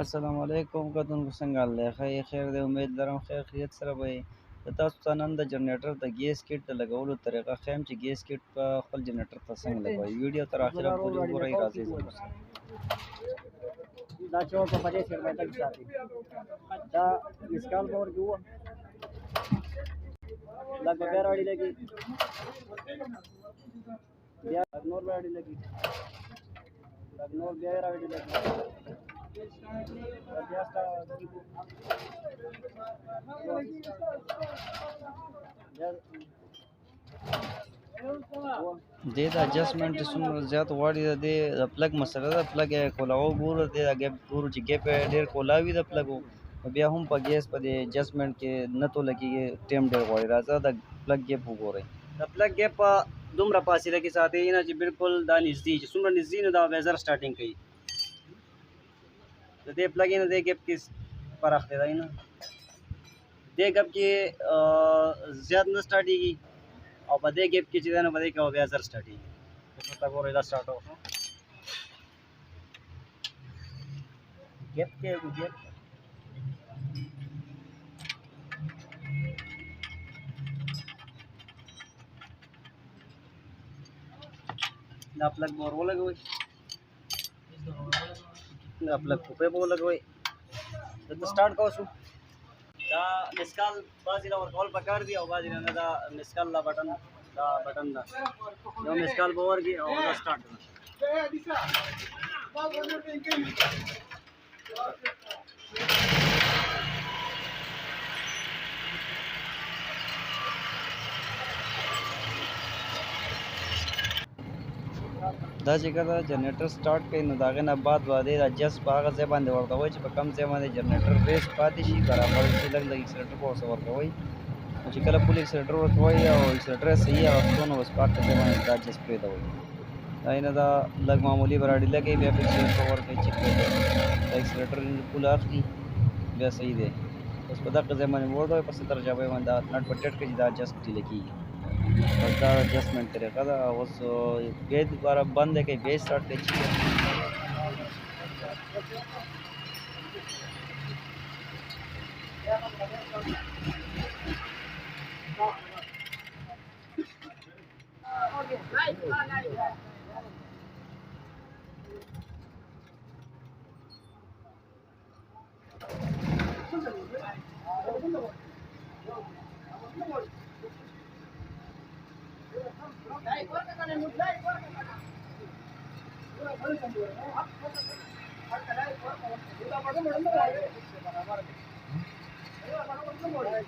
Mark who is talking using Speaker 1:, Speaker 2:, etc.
Speaker 1: अस्सलाम वालेकुम कतुन څنګه الله خیر دی امید لرم خیریت سره به د تاسو ته نن د جنریټر د ګیس کیټ د لګولو طریقه ښیم چې ګیس کیټ په خپل جنریټر ته څنګه لګوي ویډیو تر اخره پورې وګورئ راځئ زموږ سره
Speaker 2: دا چوک په دې سر باندې ساتي دا مسکال باور جوه لګ بغیر اړي لګي بیا نور باندې لګي لګ نور بیا اړي لګي بیا ستا
Speaker 1: د اډجسټمنټ څومره زیات غواړي د پلګ مسله ده پلګ یې کولاو ګورو د ګپ ګورو چې ګپ ډیر کولاوي د پلګو بیا هم په ګیس په دې اډجسټمنټ کې نه تو لګي ټیم ډیر غواړي راځه د پلګ ګپ وګورئ
Speaker 2: د پلګ ګپ دومره فاصله کې ساتي نه چې بالکل دا نږدې چې څومره نږدې نو دا ویزر سٹارټینګ کوي د دې پلګ نه د ګپ کې فرق دی نه دې ګپ کې زیات نه سٹارټيږي او په دې ګپ کې چې نه بده کې ویزر سٹارټيږي څه تا ګورې دا سٹارټ وکړو ګپ کې ګپ دا پلګ بور ولګوي دا پلګ په بور لګوي دا سٹارټ کوو دا مسکال بازی لا ورکول پکار دی او بازی نه دا مسکال لا بٹن دا یو مسکال باور کی او دا سٹارټ
Speaker 1: دا چې کله جنریټر سٹارټ کوي نو داغه نه بعد باندې د جس باغ ځای باندې ورته وای چې په کم ځای باندې جنریټر ریس پاتې شي برابر شي لګ لګ اکسلریټر په اوسه ورته وای چې کله پول اکسلریټر ورته وای او اکسلریټر صحیح او نو وس پاک ځای باندې دا جس پرې دا وای دا نه دا لګ معمولی براډي لګي بیا په اکسلریټر ورته چې پرې دا اکسلریټر پول اخلي بیا صحیح دی اوس په دغه ځای باندې ورته په ستر ځای باندې دا نټ پټټ کې دا جس ټی لګي बस दा एडजस्टमेंट तरीका था उस गेट दोबारा बंद है कि गेट स्टार्ट कर